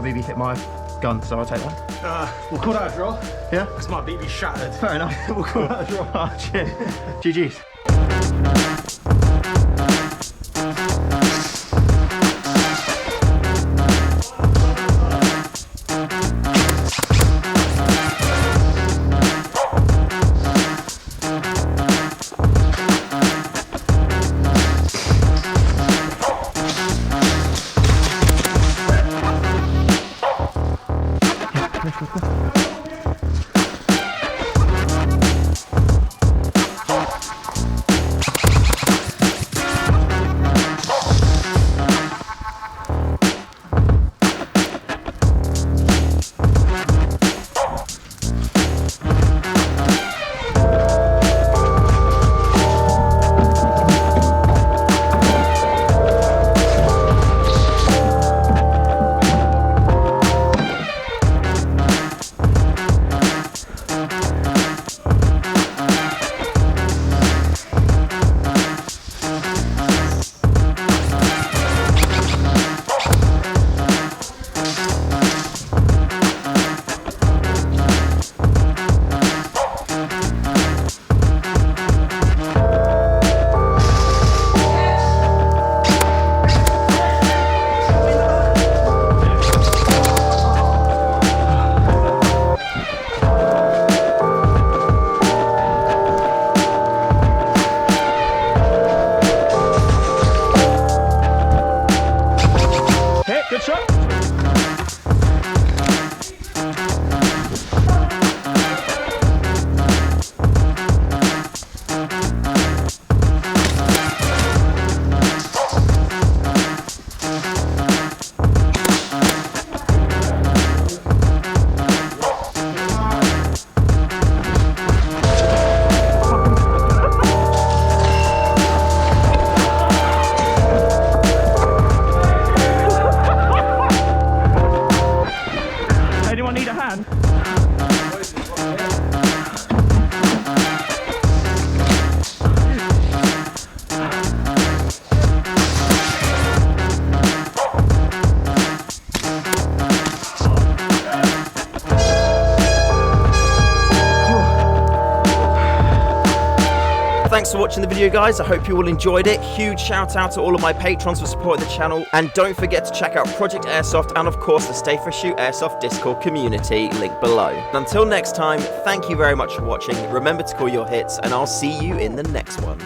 BB hit my gun, so I'll take that. We'll call that a draw. Yeah? Because my BB shattered. Fair enough. We'll call that a draw. Oh, cheers. GG's. Good shot. Anyone need a hand? Thanks for watching the video, guys. I hope you all enjoyed it. Huge shout out to all of my patrons for supporting the channel, and don't forget to check out Project Airsoft and of course the StayFreshShoe Airsoft Discord community, link below. Until next time, thank you very much for watching. Remember to call your hits, and I'll see you in the next one.